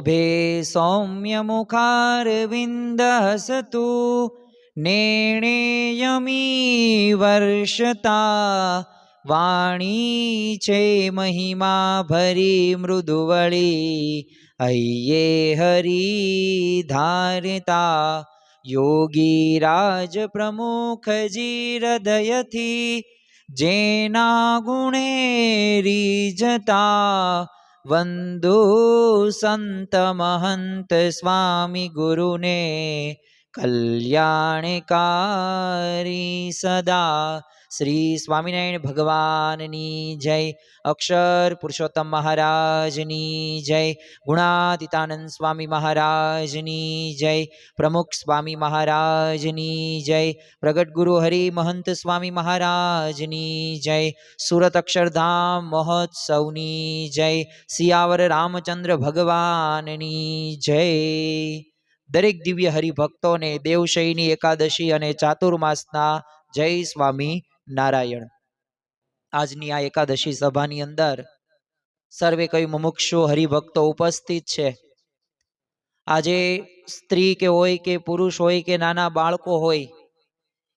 शुभे सौम्यमुखारविन्दहसतु नेणेयमी वर्षता वाणी चे महिमा भरी मृदुवळी अय्ये हरि धारिता योगी राज प्रमुख जी हृदयथी जेना गुणे રીજતા વંદુ સંત મહંત સ્વામી ગુરુને કલ્યાણકારી સદા। શ્રી સ્વામિનારાયણ ભગવાનની જય। અક્ષર પુરુષોત્તમ મહારાજની જય। ગુણાતીતાનંદ स्वामी महाराजनी जय। प्रमुख स्वामी महाराजनी जय। प्रगट गुरु हरि महंत स्वामी महाराजनी जय। सूरत अक्षरधाम महोत्सवनी जय। सियावर रामचंद्र भगवाननी जय। दरेक दिव्य हरिभक्तों ने देवशयनी एकादशी अने चातुर्मासना जय स्वामी नारायण। आजनी आ एकादशी सभानी अंदर सर्वे कई मुमुक्षु हरिभक्तो उपस्थित छे। आजे स्त्री के होय के पुरुष होय के नाना बाळको होय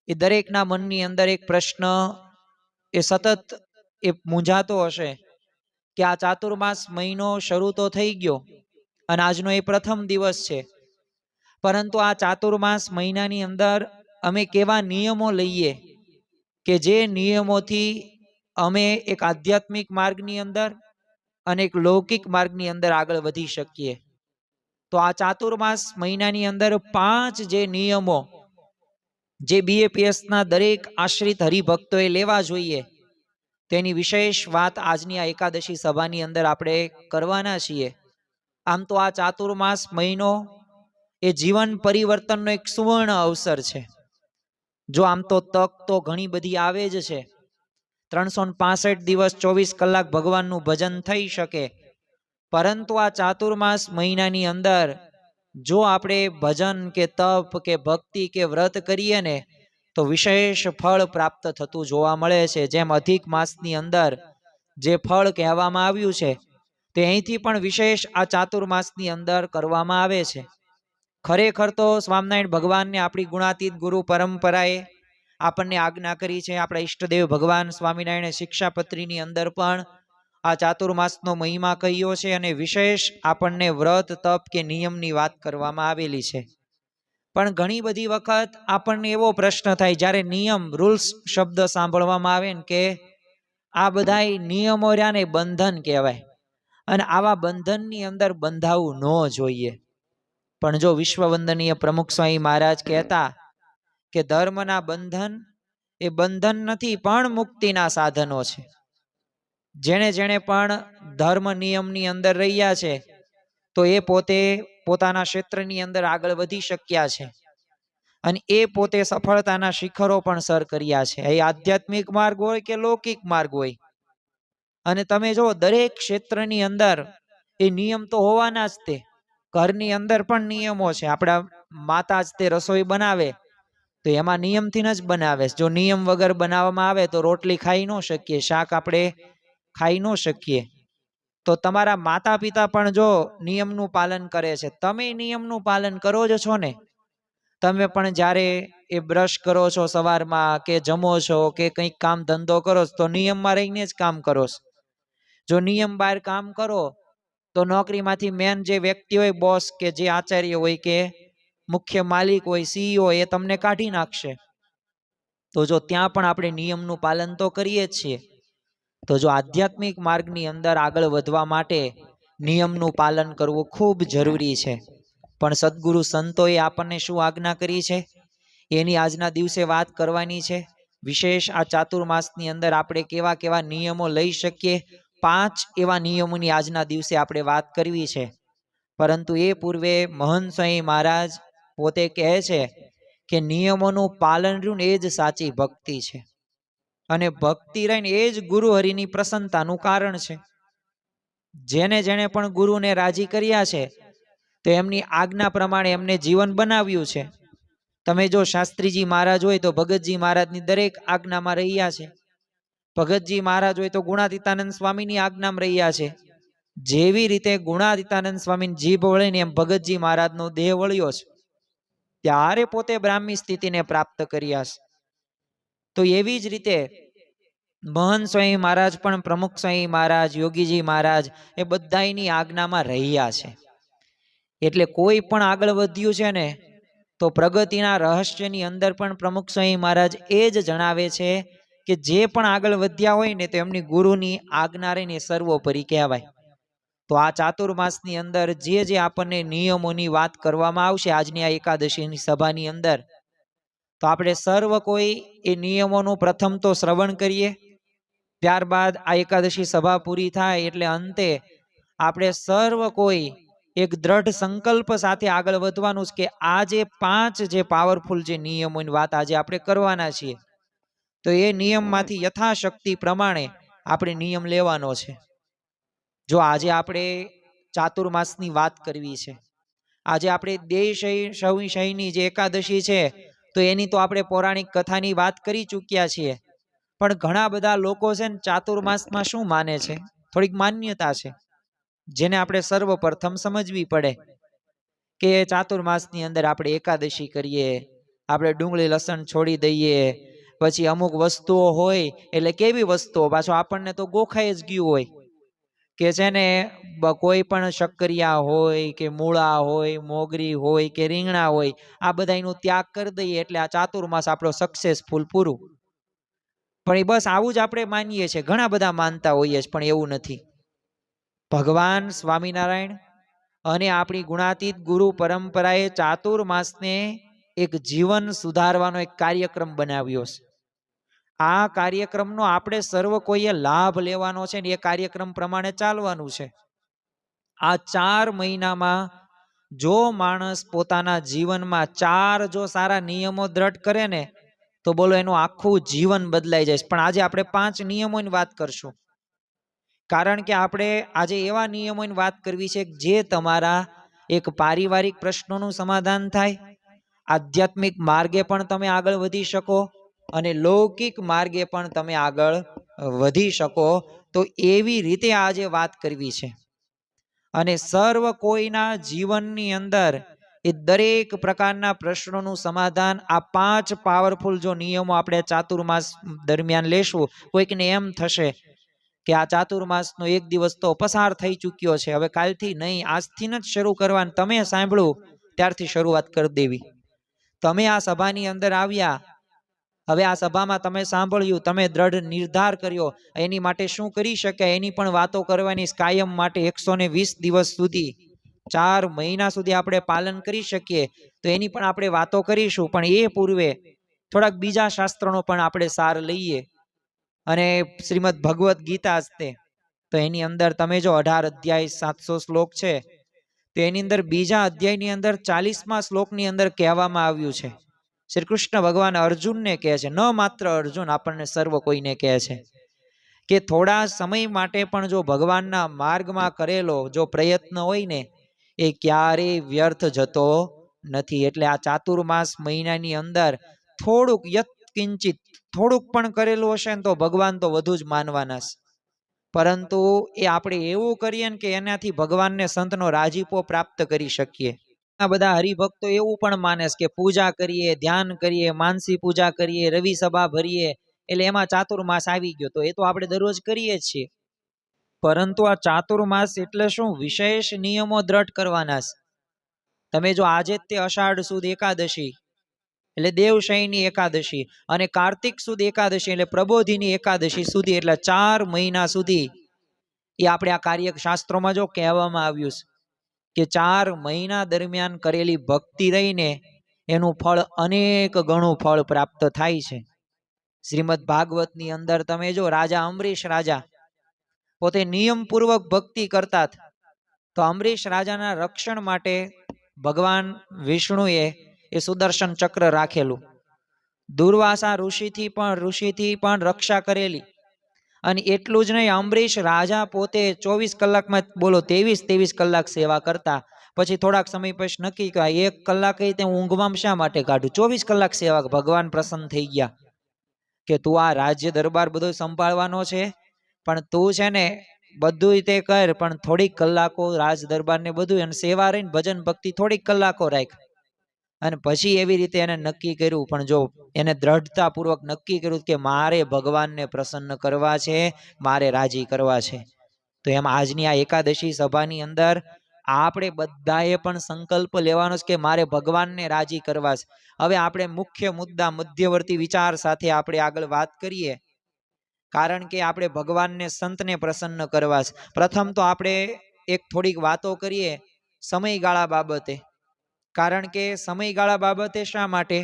ए दरेकना मननी अंदर एक प्रश्न ए सतत ए मूंझातो हशे कि आ चातुर्मास महीनो शरू तो थई गयो अने आजनो ए प्रथम दिवस छे, परंतु आ चातुर्मास महीनानी अंदर अमे केवा नियमो लईए के जे नियमोथी अमे एक आध्यात्मिक मार्गनी अंदर अने एक लौकिक मार्गनी अंदर आगळ वधी शकीए। तो आ चातुर्मास महीनानी अंदर 5 जे नियमो जे BAPS ना दरेक आश्रित हरिभक्तोए लेवा जोईए तेनी विशेष वात आजनी आ एकादशी सभानी अंदर आपणे करवाना छीए। आम तो आ चातुर्मास महीनो ए जीवन परिवर्तननो एक सुवर्ण अवसर छे। जो आम तो तक तो घणी बधी आवे ज छे, 365 दिवस 24 कलाक भगवाननुं भजन थई शके, परंतु आ चातुर्मास महीनानी अंदर जो आपणे भजन के तप के भक्ति के व्रत करीए ने तो विशेष फल प्राप्त थतुं जोवा मळे छे। जेम अधिक मासनी अंदर जे फल कहेवामां आव्युं छे ते અહીંથી પણ વિશેષ આ ચાતુર્માસની અંદર કરવામાં આવે છે। ખરેખર તો સ્વામિનારાયણ ભગવાનને આપણી ગુણાતીત ગુરુ પરંપરાએ આપણને આજ્ઞા કરી છે। આપણા ઈષ્ટદેવ ભગવાન સ્વામિનારાયણે શિક્ષાપત્રીની અંદર પણ આ ચાતુર્માસનો મહિમા કહ્યો છે અને વિશેષ આપણને વ્રત તપ કે નિયમની વાત કરવામાં આવેલી છે। પણ ઘણી બધી વખત આપણને એવો પ્રશ્ન થાય જ્યારે નિયમ રૂલ્સ શબ્દ સાંભળવામાં આવે ને કે આ બધાય નિયમો રહ્યાને બંધન કહેવાય અને આવા બંધનની અંદર બંધાવું ન જોઈએ। પણ જો વિશ્વવંદનીય પ્રમુખ સ્વામી महाराज કહેતા કે ધર્મના બંધન એ બંધન નથી પણ મુક્તિના સાધનો છે। જેણે જેણે પણ ધર્મ નિયમની અંદર રહ્યા છે તો એ પોતે પોતાના ક્ષેત્રની અંદર આગળ વધી શક્યા છે અને એ પોતે સફળતાના શિખરો પણ સર કર્યા છે। એ આધ્યાત્મિક માર્ગ હોય કે લૌકિક માર્ગ હોય અને તમે જો દરેક ક્ષેત્રની અંદર એ નિયમ તો હોવાના જ તે। ઘરની અંદર પણ નિયમો છે। આપણા માતા જ તે રસોઈ બનાવે તો એમાં નિયમથી જ બનાવે। જો નિયમ વગર બનાવવામાં આવે તો રોટલી ખાઈ ન શકીએ, શાક આપણે ખાઈ ન શકીએ। તો તમારા માતા પિતા પણ જો નિયમનું પાલન કરે છે, તમે નિયમનું પાલન કરો જ છો ને। તમે પણ જ્યારે એ બ્રશ કરો છો સવારમાં કે જમો છો કે કંઈક કામ ધંધો કરો તો નિયમમાં રહીને જ કામ કરો છો। જો નિયમ બહાર કામ કરો તો નોકરીમાંથી મેન જે વ્યક્તિ હોય, બોસ કે જે આચાર્ય હોય કે મુખ્ય માલિક હોય, CEO એ તમને કાઢી નાખશે। તો જો ત્યાં પણ આપણે નિયમનું પાલન તો કરીએ જ છીએ। તો જો આધ્યાત્મિક માર્ગની અંદર આગળ વધવા માટે નિયમનું પાલન કરવું ખૂબ જરૂરી છે। પણ સદગુરુ સંતોએ આપણને શું આજ્ઞા કરી છે એની આજના દિવસે વાત કરવાની છે। વિશેષ આ ચાતુર્માસની અંદર આપણે કેવા કેવા નિયમો લઈ શકીએ, 5 એવા નિયમોની આજના દિવસે આપણે વાત કરવી છે। પરંતુ એ પૂર્વે મહંત સ્વામી મહારાજ પોતે કહે છે કે નિયમોનું પાલન રહ્યું ને એ જ સાચી ભક્તિ છે અને ભક્તિ રહીને એ જ ગુરુ હરિની પ્રસન્નતાનું કારણ છે। જેને જેણે પણ ગુરુને રાજી કર્યા છે તો એમની આજ્ઞા પ્રમાણે એમને જીવન બનાવ્યું છે। તમે જો શાસ્ત્રીજી મહારાજ હોય તો ભગતજી મહારાજની દરેક આજ્ઞામાં રહ્યા છે। ભગતજી મહારાજ હોય તો ગુણાતીતાનંદ સ્વામીની આજ્ઞામાં રહ્યા છે। જેવી રીતે ગુણાતીતાનંદ સ્વામી જીભ વળીને એમ ભગતજી મહારાજનો દેહ વળ્યો છે, ત્યારે પોતે બ્રાહ્મી સ્થિતિને પ્રાપ્ત કર્યા છે. તો એવી જ રીતે મહંત સ્વામી મહારાજ પણ, પ્રમુખ સ્વામી મહારાજ, યોગીજી મહારાજ એ બધાની આજ્ઞામાં રહ્યા છે. એટલે કોઈ પણ આગળ વધ્યું છે ને તો પ્રગતિના રહસ્યની અંદર પણ પ્રમુખ સ્વામી મહારાજ એ જ જણાવે છે કે જે પણ આગળ વધ્યા હોય ને તો એમની ગુરુની આજ્ઞા રહીને સર્વોપરી કહેવાય. તો આ ચાતુર્માસની અંદર જે આપણને નિયમોની વાત કરવામાં આવશે આજની આ એકાદશીની સભાની અંદર, તો આપણે સર્વ કોઈ એ નિયમોનું પ્રથમ તો શ્રવણ કરીએ. ત્યારબાદ આ એકાદશી સભા પૂરી થાય એટલે અંતે આપણે સર્વ કોઈ એક દ્રઢ સંકલ્પ સાથે આગળ વધવાનું છે કે આ જે 5 જે પાવરફુલ જે નિયમોની વાત આજે આપણે કરવાના છીએ, તો એ નિયમમાંથી યથાશક્તિ પ્રમાણે આપણે નિયમ લેવાનો છે. જો આજે આપણે ચાતુર્માસની વાત કરવી છે, આજે આપણે દેશયની જે એકાદશી છે તો એની તો આપણે પૌરાણિક કથાની વાત કરી ચૂક્યા છીએ. પણ ઘણા બધા લોકો છે ને ચાતુર્માસમાં શું માને છે, થોડીક માન્યતા છે જેને આપણે સર્વપ્રથમ સમજવી પડે કે ચાતુર્માસની અંદર આપણે એકાદશી કરીએ, આપણે ડુંગળી લસણ છોડી દઈએ, પછી અમુક વસ્તુઓ હોય, એટલે કેવી વસ્તુઓ પાછો આપણને તો ગોખાઈ જ ગયું હોય કે છે ને કોઈ પણ શક્કરિયા હોય કે મૂળા હોય, મોગરી હોય કે રીંગણા હોય, આ બધાનો ત્યાગ કરી દઈએ એટલે આ ચાતુર્માસ આપણો સક્સેસફુલ પૂરું. પણ એ બસ આવું જ આપણે માનીએ છીએ, ઘણા બધા માનતા હોઈએ છીએ, પણ એવું નથી. ભગવાન સ્વામિનારાયણ અને આપણી ગુણાતીત ગુરુ પરંપરાએ ચાતુર્માસને એક જીવન સુધારવાનો એક કાર્યક્રમ બનાવ્યો છે. આ કાર્યક્રમનો આપણે સર્વ કોઈએ લાભ લેવાનો છે ને એ કાર્યક્રમ પ્રમાણે ચાલવાનું છે. આ 4 મહિનામાં જો માણસ પોતાના જીવનમાં 4 જો સારા નિયમો દ્રઢ કરે ને તો બોલો એનું આખું જીવન બદલાઈ જાય. પણ આજે આપણે 5 નિયમોની વાત કરશું, કારણ કે આપણે આજે એવા નિયમોની વાત કરવી છે જે તમારા એક પારિવારિક પ્રશ્નોનું સમાધાન થાય, આધ્યાત્મિક માર્ગે પણ તમે આગળ વધી શકો અને લૌકિક માર્ગે પણ તમે આગળ વધી શકો. તો એવી રીતે આજે વાત કરવી છે અને સર્વ કોઈના જીવનની અંદર એ દરેક પ્રકારના પ્રશ્નોનું સમાધાન આ 5 પાવરફુલ જો નિયમો આપણે ચાતુર્માસ દરમિયાન લેશું. કોઈકને એમ થશે કે આ ચાતુર્માસનો એક દિવસ તો પસાર થઈ ચૂક્યો છે, હવે કાલથી નહીં, આજથી જ શરૂ કરવાનું. તમે સાંભળ્યું ત્યારથી શરૂઆત કરી દેવી. તમે આ સભાની અંદર આવ્યા, હવે આ સભામાં તમે સાંભળ્યું, તમે દ્રઢ નિર્ધાર કર્યો, એની માટે શું કરી શકાય એની પણ વાતો કરવાની. કાયમ માટે 120 દિવસ સુધી 4 મહિના સુધી આપણે પાલન કરી શકીએ તો એની પણ આપણે વાતો કરીશું. પણ એ પૂર્વે થોડાક બીજા શાસ્ત્રોનો પણ આપણે સાર લઈએ. અને શ્રીમદ ભગવદ્ ગીતા હસ્તે તો એની અંદર તમે જો 18 અધ્યાય 700 શ્લોક છે, તો એની અંદર બીજા અધ્યાયની અંદર 40મા શ્લોકની અંદર કહેવામાં આવ્યું છે, શ્રી કૃષ્ણ ભગવાન અર્જુનને કહે છે, ન માત્ર અર્જુન આપણને સર્વ કોઈને કહે છે કે થોડા સમય માટે પણ જો ભગવાનના માર્ગમાં કરેલો જો પ્રયત્ન હોય ને એ ક્યારેય વ્યર્થ જતો નથી. એટલે આ ચાતુર્માસ મહિનાની અંદર થોડુંક યત્કિંચિત થોડુંક પણ કરેલું હશે ને તો ભગવાન તો વધુ જ માનવાના છે. પરંતુ એ આપણે એવું કરીએ ને કે એનાથી ભગવાનને સંતનો રાજીપો પ્રાપ્ત કરી શકીએ. આ બધા હરિભક્તો એવું પણ માને છે કે પૂજા કરીએ, ધ્યાન કરીએ, માનસી પૂજા કરીએ, રવિ સભા ભરીએ એટલે એમાં ચાતુર્માસ આવી ગયો. તો એ તો આપણે દરરોજ કરીએ જ છીએ, પરંતુ આ ચાતુર્માસ એટલે શું? વિશેષ નિયમો દ્રઢ કરવાના છે. તમે જો આજે જ તે અષાઢ સુદ એકાદશી એટલે દેવશયની એકાદશી અને કાર્તિક સુદ એકાદશી એટલે પ્રબોધિની એકાદશી સુધી, એટલે 4 મહિના સુધી એ આપણે આ કાર્ય શાસ્ત્રોમાં જો કહેવામાં આવ્યું છે કે 4 મહિના દરમિયાન કરેલી ભક્તિ રહીને એનું ફળ અનેક ગણું ફળ પ્રાપ્ત થાય છે. શ્રીમદ ભાગવતની અંદર તમે જો રાજા અમરીશ રાજા પોતે નિયમપૂર્વક ભક્તિ કરતા, તો અમરીશ રાજાના રક્ષણ માટે ભગવાન વિષ્ણુએ એ સુદર્શન ચક્ર રાખેલું, દુર્વાસા ઋષિથી પણ રક્ષા કરેલી. અને એટલું જ નહીં, અમરીશ રાજા પોતે 24 કલાકમાં બોલો 23 કલાક સેવા કરતા. પછી થોડાક સમય પછી નક્કી કે 1 કલાક તે ઊંઘમાં શા માટે કાઢું, 24 કલાક સેવા. ભગવાન પ્રસન્ન થઈ ગયા કે તું આ રાજ્ય દરબાર બધો સંભાળવાનો છે, પણ તું છે ને બધું તે કર, પણ થોડીક કલાકો રાજ દરબાર ને બધું અને સેવા રહીને ભજન ભક્તિ થોડીક કલાકો રાખ. અને પછી એવી રીતે એને નક્કી કર્યું. પણ જો એને દ્રઢતાપૂર્વક નક્કી કર્યું કે મારે ભગવાનને પ્રસન્ન કરવા છે, મારે રાજી કરવા છે, તો એમ આજની આ એકાદશી સભાની અંદર આપણે બધાએ પણ સંકલ્પ લેવાનો છે કે મારે ભગવાનને રાજી કરવા છે. હવે આપણે મુખ્ય મુદ્દા મધ્યવર્તી વિચાર સાથે આપણે આગળ વાત કરીએ, કારણ કે આપણે ભગવાનને સંતને પ્રસન્ન કરવા છે. પ્રથમ તો આપણે એક થોડીક વાતો કરીએ સમયગાળા બાબતે. કારણ કે સમયગાળા બાબતે શા માટે?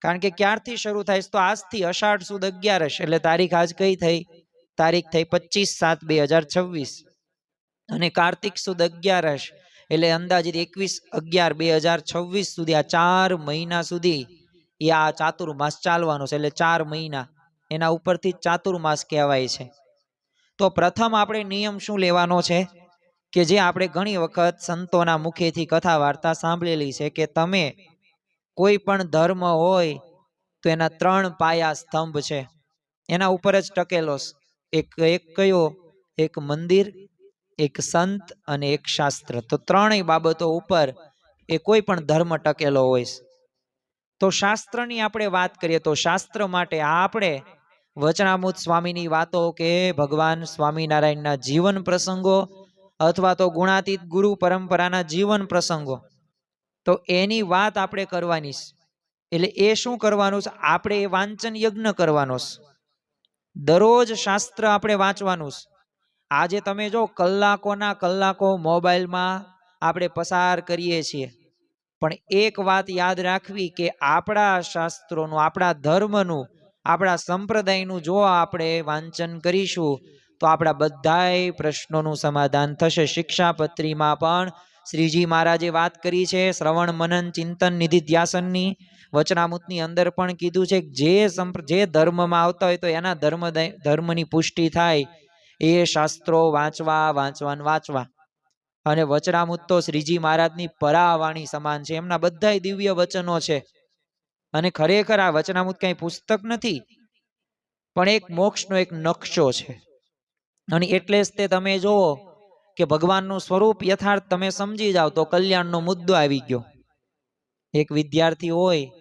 કારણ કે ક્યારથી શરૂ થાય? તો આજથી અષાઢ સુદ 11, એટલે તારીખ આજ કઈ થઈ? તારીખ થઈ 25/7/2026. અને કાર્તિક સુદ 11, એટલે અંદાજિત 21/11/2026 સુધી, આ 4 મહિના સુધી એ આ ચાતુર્માસ ચાલવાનો છે. એટલે 4 મહિના એના ઉપરથી ચાતુર્માસ કહેવાય છે. તો પ્રથમ આપણે નિયમ શું લેવાનો છે કે જે આપણે ઘણી વખત સંતોના મુખેથી કથા વાર્તા સાંભળેલી છે કે તમે કોઈ પણ ધર્મ હોય તો એના 3 પાયા સ્તંભ છે, એના ઉપર જ ટકેલો. એક કયો? એક મંદિર, એક સંત અને એક શાસ્ત્ર. તો ત્રણેય બાબતો ઉપર એ કોઈ પણ ધર્મ ટકેલો હોય. તો શાસ્ત્રની આપણે વાત કરીએ તો શાસ્ત્ર માટે આપણે વચનામૃત સ્વામીની વાતો કે ભગવાન સ્વામિનારાયણના જીવન પ્રસંગો અથવા તો ગુણાતીત ગુરુ પરંપરાના જીવન પ્રસંગો, તો એની વાત આપણે કરવાની છે. એટલે એ શું કરવાનું છે? આપણે એ વાંચન યજ્ઞ કરવાનો છે. દરરોજ શાસ્ત્ર આપણે વાંચવાનું છે. આજે તમે જો કલાકોના કલાકો મોબાઈલમાં આપણે પસાર કરીએ છીએ, પણ એક વાત યાદ રાખવી કે આપણા શાસ્ત્રોનું, આપણા ધર્મનું, આપણા સંપ્રદાયનું જો આપણે વાંચન કરીશું તો આપણા બધાય પ્રશ્નોનું સમાધાન થશે. શિક્ષાપત્રીમાં પણ શ્રીજી મહારાજે વાત કરી છે શ્રવણ મનન ચિંતન નિધિ ધ્યાસનની. વચનામૃતની અંદર પણ કીધું છે જે ધર્મમાં આવતા હોય તો એના ધર્મની પુષ્ટિ થાય એ શાસ્ત્રો વાંચવા. અને વચનામૃત તો શ્રીજી મહારાજની પરાવાણી સમાન છે. એમના બધા દિવ્ય વચનો છે. અને ખરેખર આ વચનામૃત કઈ પુસ્તક નથી, પણ એક મોક્ષનો એક નકશો છે. અને એટલે જ તે તમે જુઓ કે ભગવાનનું સ્વરૂપ યથાર્થ તમે સમજી જાઓ તો કલ્યાણનો મુદ્દો આવી ગયો. એક વિદ્યાર્થી હોય,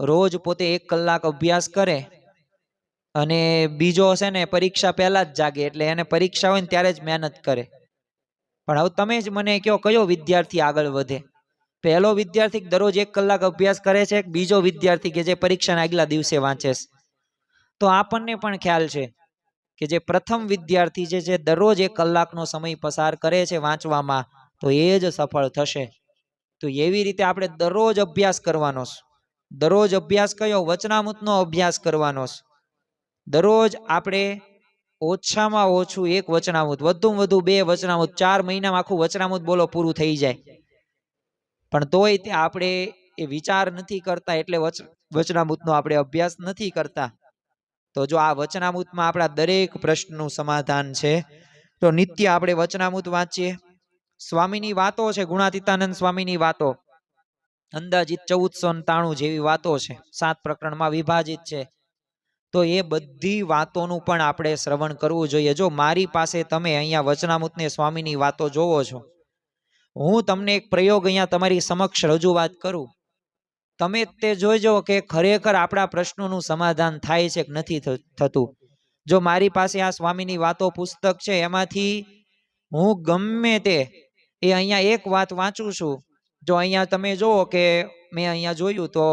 રોજ પોતે 1 કલાક અભ્યાસ કરે અને બીજો છે ને પરીક્ષા પહેલા જ જાગે, એટલે એને પરીક્ષા હોય ને ત્યારે જ મહેનત કરે. પણ હવે તમે જ મને કહો કયો વિદ્યાર્થી આગળ વધે? પહેલો વિદ્યાર્થી દરરોજ 1 કલાક અભ્યાસ કરે છે, બીજો વિદ્યાર્થી કે જે પરીક્ષાના આગલા દિવસે વાંચે છે. તો આપણને પણ ખ્યાલ છે કે જે પ્રથમ વિદ્યાર્થી છે જે દરરોજ 1 કલાકનો સમય પસાર કરે છે વાંચવામાં, તો એ જ સફળ થશે. તો એવી રીતે આપણે દરરોજ અભ્યાસ કરવાનો છે. દરરોજ અભ્યાસ કયો? વચનામૃતનો અભ્યાસ કરવાનો છે. દરરોજ આપણે ઓછામાં ઓછું 1 વચનામૃત, વધુમાં વધુ 2 વચનામૃત, 4 મહિનામાં આખું વચનામૃત બોલો પૂરું થઈ જાય. પણ તોય તે આપણે એ વિચાર નથી કરતા, એટલે વચનામૃતનો આપણે અભ્યાસ નથી કરતા. તો જો આ વચનામૃતમાં આપણા દરેક પ્રશ્નનું સમાધાન છે. તો નિત્ય આપણે વચનામૃત વાંચીએ. સ્વામીની વાતો છે, ગુણાતીતાનંદ સ્વામીની વાતો અંદાજિત 1493 જેવી વાતો છે, 7 પ્રકરણમાં વિભાજિત છે. તો એ બધી વાતોનું પણ આપણે શ્રવણ કરવું જોઈએ. જો મારી પાસે તમે અહીંયા વચનામૃતને સ્વામીની વાતો જોવો છો, હું તમને એક પ્રયોગ અહીંયા તમારી સમક્ષ રજૂઆત કરું, તમે તે જોઈજો કે ખરેખર આપણા પ્રશ્નોનું સમાધાન થાય છે કે નથી થતું. જો મારી પાસે આ સ્વામીની વાતો પુસ્તક છે, એમાંથી હું ગમે તે એ અહીંયા એક વાત વાંચું છું. જો અહીંયા તમે જુઓ કે મેં અહીંયા જોયું તો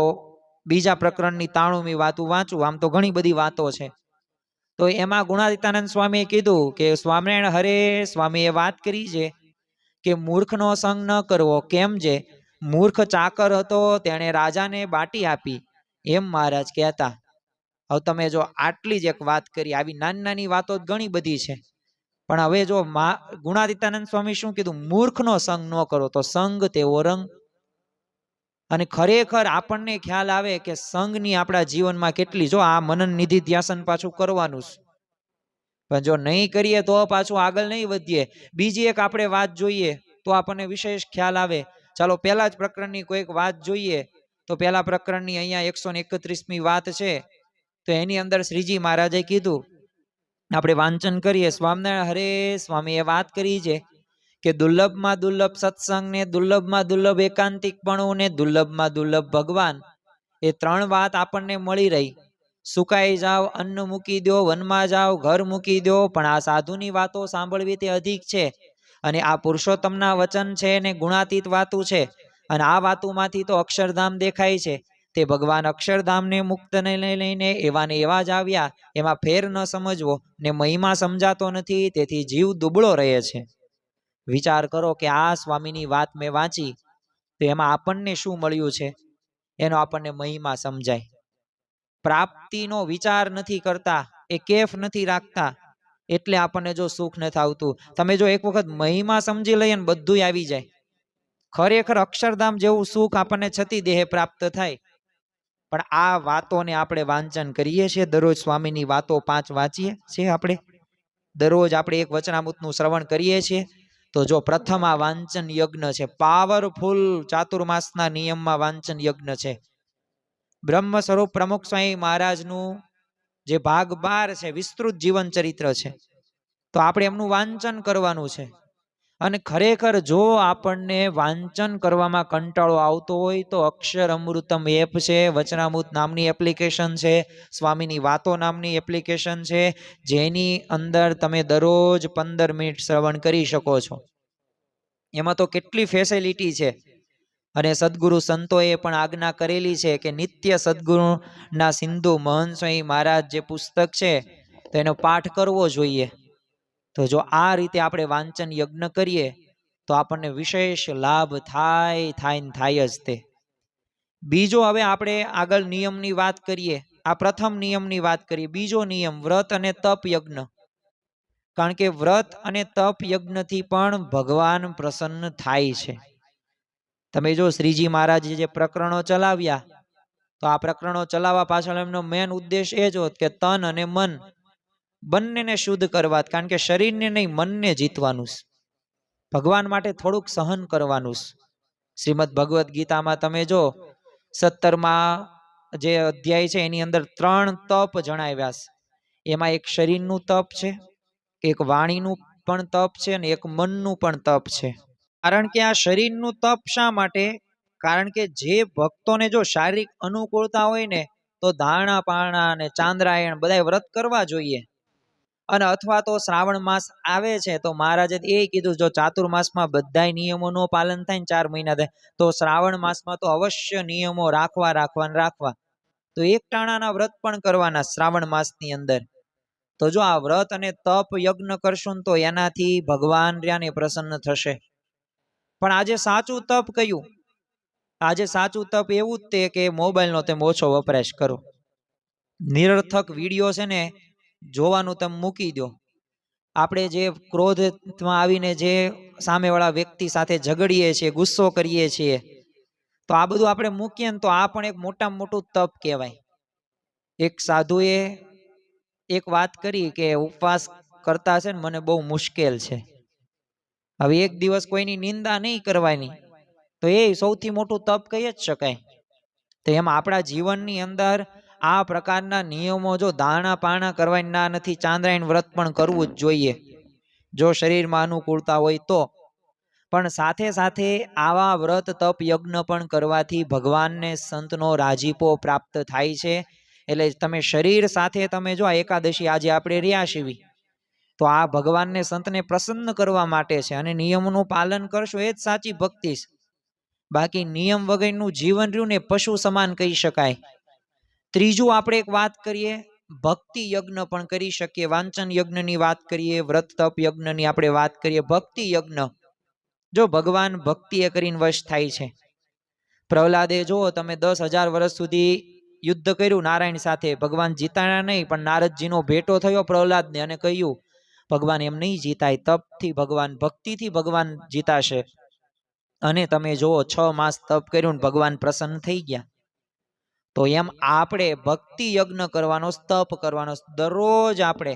બીજા પ્રકરણની 93મી વાતો વાંચું. આમ તો ઘણી બધી વાતો છે. તો એમાં ગુણાતીતાનંદ સ્વામીએ કીધું કે સ્વામિનારાયણ હરે સ્વામીએ વાત કરી છે કે મૂર્ખનો સંગ ન કરવો. કેમ? જે મૂર્ખ ચાકર હતો તેણે રાજાને બાટી આપી, એમ મહારાજ કહેતા. હવે તમે જો આટલી જ એક વાત કરી, આવી નાની નાની વાતો ઘણી બધી છે. પણ હવે જો ગુણાતીતાનંદ સ્વામી શું કીધું? મૂર્ખનો સંગ ન કરો, તો સંગ તેવો રંગ. અને ખરેખર આપણને ખ્યાલ આવે કે સંગની આપણા જીવનમાં કેટલી, જો આ મનન નિધિ ધ્યાસન પાછું કરવાનું છે, પણ જો નહીં કરીએ તો પાછું આગળ નહીં વધીએ. બીજી એક આપણે વાત જોઈએ તો આપણને વિશેષ ખ્યાલ આવે. ચાલો પહેલા જ પ્રકરણની કોઈક વાત જોઈએ. તો પહેલા પ્રકરણની અહીંયા 131મી વાત છે. તો એની અંદર શ્રીજી મહારાજે કીધું આપણે વાંચન કરીએ. સ્વામિનારાયણ હરે સ્વામીએ વાત કરી છે કે દુર્લભમાં દુર્લભ સત્સંગ ને દુર્લભમાં દુર્લભ એકાંતિકપણું ને દુર્લભમાં દુર્લભ ભગવાન, એ ત્રણ વાત આપણને મળી રહી. સુકાઈ જાઓ, અન્ન મૂકી દો, વનમાં જાઓ, ઘર મૂકી દો, પણ આ સાધુની વાતો સાંભળવી તે અધિક છે. અને આ પુરુષોત્તમના વચન છે ને ગુણાતીત વાતો છે. અને આ વાતોમાંથી તો અક્ષરધામ દેખાય છે. તે ભગવાન અક્ષરધામને મુક્તને લઈને એવા ને એવા જ આવ્યા. એમાં ફેર ન સમજવો ને મહિમા સમજાતો નથી, તેથી જીવ દુબળો રહે છે. વિચાર કરો કે આ સ્વામીની વાત મેં વાંચી તો એમાં આપણને શું મળ્યું છે, એનો આપણને મહિમા સમજાય. પ્રાપ્તિનો વિચાર નથી કરતા, એ કેફ નથી રાખતા, એટલે આપણને જો સુખ નથી આવતું. તમે જો એક વખત મહિમા સમજી લઈએ ને બધું આવી જાય. ખરેખર અક્ષરધામ જેવું સુખ આપણને છતી દેહે પ્રાપ્ત થાય. પણ આ વાતોને આપણે વાંચન કરીએ છીએ દરરોજ. સ્વામીની વાતો 5 વાંચીએ છીએ આપણે દરરોજ. આપણે એક વચનામૃતનું શ્રવણ કરીએ છીએ. તો જો પ્રથમ આ વાંચન યજ્ઞ છે, પાવરફુલ ચાતુર્માસના નિયમમાં વાંચન યજ્ઞ છે. બ્રહ્મ સ્વરૂપ પ્રમુખ સ્વામી મહારાજનું જે ભાગ 12 છે, વિસ્તૃત જીવન ચરિત્ર છે. તો આપણે એમનું વાંચન કરવાનું છે. અને ખરેખર જો આપણને વાંચન કરવામાં કંટાળો આવતો હોય તો અક્ષર અમૃતમ એપ છે, વચનામૃત નામની એપ્લિકેશન છે, સ્વામીની વાતો નામની એપ્લિકેશન છે, જેની અંદર તમે દરરોજ 15 મિનિટ શ્રવણ કરી શકો છો. એમાં તો કેટલી ફેસિલિટી છે. અને સદગુરુ સંતોએ પણ આજ્ઞા કરેલી છે કે નિત્ય સદગુરુના સિંધુ મહંત સ્વામી મહારાજ જે પુસ્તક છે તો એનો પાઠ કરવો જોઈએ. તો જો આ રીતે આપણે વાંચન યજ્ઞ કરીએ તો આપણને વિશેષ લાભ થાય જ તે. બીજો, હવે આપણે આગળ નિયમની વાત કરીએ. આ પ્રથમ નિયમની વાત કરીએ. બીજો નિયમ વ્રત અને તપ યજ્ઞ. કારણ કે વ્રત અને તપ યજ્ઞથી પણ ભગવાન પ્રસન્ન થાય છે. તમે જો શ્રીજી મહારાજે જે પ્રકરણો ચલાવ્યા, તો આ પ્રકરણો ચલાવવા પાછળ એમનો મેન ઉદ્દેશ એ જ હોત કે તન અને મન બંનેને શુદ્ધ કરવા. કારણ કે શરીરને નહીં, મનને જીતવાનું. ભગવાન માટે થોડુંક સહન કરવાનું. શ્રીમદ ભગવદ્ ગીતામાં તમે જો 17માં જે અધ્યાય છે એની અંદર 3 તપ જણાવ્યા છે. એમાં એક શરીરનું તપ છે, એક વાણીનું પણ તપ છે, અને એક મનનું પણ તપ છે. કારણ કે આ શરીરનું તપ શા માટે? કારણ કે જે ભક્તોને જો શારીરિક અનુકૂળતા હોય ને તો ધારણા પારણા અને ચાંદ્રાયણ બધા વ્રત કરવા જોઈએ. અને અથવા તો શ્રાવણ માસ આવે છે તો મહારાજે એ કીધું જો ચાતુર્માસમાં બધા નિયમોનું પાલન થાય ને 4 મહિના થાય તો શ્રાવણ માસમાં તો અવશ્ય નિયમો રાખવા. તો એક ટાણાના વ્રત પણ કરવાના શ્રાવણ માસની અંદર. તો જો આ વ્રત અને તપ યજ્ઞ કરશું તો એનાથી ભગવાન રહ્યાને પ્રસન્ન થશે. પણ આજે સાચું તપ કયું? આજે સાચું તપ એવું જ તે કે મોબાઈલનો તમે ઓછો વપરાશ કરો. નિરર્થક વિડીયો છે ને જોવાનું તમે મૂકી દો. આપણે જે ક્રોધમાં આવીને જે સામેવાળા વ્યક્તિ સાથે ઝઘડીએ છીએ, ગુસ્સો કરીએ છીએ, તો આ બધું આપણે મૂકીએ ને તો આ પણ એક મોટામાં મોટું તપ કહેવાય. એક સાધુએ એક વાત કરી કે ઉપવાસ કરતા છે ને મને બહુ મુશ્કેલ છે. હવે એક દિવસ કોઈની નિંદા નહીં કરવાની, તો એ સૌથી મોટું તપ કહી જ શકાય. તો એમાં આપણા જીવનની અંદર આ પ્રકારના નિયમો જો ધારણા પારણા કરવાની ના નથી, ચાંદ્રાયણ વ્રત પણ કરવું જ જોઈએ જો શરીરમાં અનુકૂળતા હોય તો. પણ સાથે સાથે આવા વ્રત તપ યજ્ઞ પણ કરવાથી ભગવાનને સંતનો રાજીપો પ્રાપ્ત થાય છે. એટલે તમે શરીર સાથે તમે જો આ એકાદશી આજે આપણે રહ્યા છીએ તો આ ભગવાનને સંતને પ્રસન્ન કરવા માટે છે. અને નિયમોનું પાલન કરશો એ જ સાચી ભક્તિ છે. બાકી નિયમ વગરનું જીવન રહ્યું ને પશુ સમાન કહી શકાય. ત્રીજું આપણે એક વાત કરીએ, ભક્તિ યજ્ઞ પણ કરી શકીએ. વાંચન યજ્ઞની વાત કરીએ, વ્રત તપ યજ્ઞની આપણે વાત કરીએ. ભક્તિ યજ્ઞ જો ભગવાન ભક્તિએ કરીને વશ થાય છે. પ્રહલાદે જો તમે 10,000 વર્ષ સુધી યુદ્ધ કર્યું નારાયણ સાથે, ભગવાન જીતાણા નહીં, પણ નારદજીનો ભેટો થયો પ્રહલાદને અને કહ્યું ભગવાન એમ નહીં જીતાય, તપથી ભગવાન, ભક્તિથી ભગવાન જીતાશે. અને તમે જુઓ 6 માસ તપ કર્યું ને ભગવાન પ્રસન્ન થઈ ગયા. તો એમ આપણે ભક્તિ યજ્ઞ કરવાનો, તપ કરવાનો. દરરોજ આપણે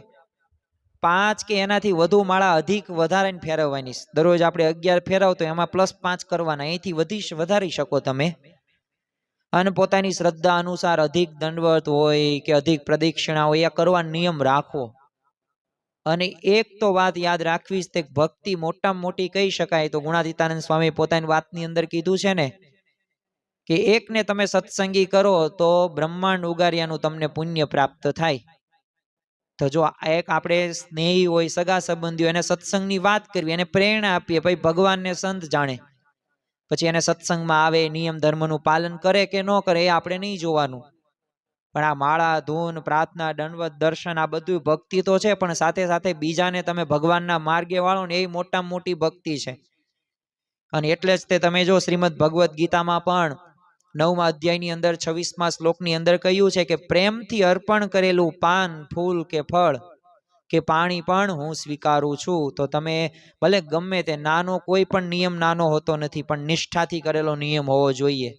5 કે એનાથી વધુ માળા અધિક વધારીને ફેરવવાની. દરરોજ આપણે 11 ફેરવ તો એમાં +5 કરવાના. અહીંથી વધારી શકો તમે. અને પોતાની શ્રદ્ધા અનુસાર અધિક દંડવત હોય કે અધિક પ્રદક્ષિણા હોય એ કરવા નિયમ રાખો. અને એક તો વાત યાદ રાખવી છે, ભક્તિ મોટામાં મોટી કહી શકાય તો ગુણાતીતાનંદ સ્વામી પોતાની વાતની અંદર કીધું છે ને કે એકને તમે સત્સંગી કરો તો બ્રહ્માંડ ઉગાર્યાનું તમને પુણ્ય પ્રાપ્ત થાય. તો જો એક આપણે સ્નેહી હોય, સગા સંબંધીઓ, એને સત્સંગની વાત કરવી, એને પ્રેરણા આપીએ, ભાઈ ભગવાનને સંત જાણે, પછી એને સત્સંગમાં આવે, નિયમ ધર્મનું પાલન કરે કે ન કરે એ આપણે નહીં જોવાનું, પણ આ માળા, ધૂન, પ્રાર્થના, દંડવત, દર્શન, આ બધું ભક્તિ તો છે, પણ સાથે સાથે બીજાને તમે ભગવાનના માર્ગે વાળો ને એ મોટામાં મોટી ભક્તિ છે. અને એટલે જ તે તમે જો શ્રીમદ ભગવદ્ ગીતામાં પણ 9મા અધ્યાયની અંદર 26મા શ્લોકની અંદર કહ્યું છે કે પ્રેમથી અર્પણ કરેલું પાન, ફૂલ કે ફળ કે પાણી પણ હું સ્વીકારું છું. તો તમે ભલે ગમે તે નાનો કોઈ પણ નિયમ નાનો હોતો નથી, પણ નિષ્ઠાથી કરેલો નિયમ હોવો જોઈએ.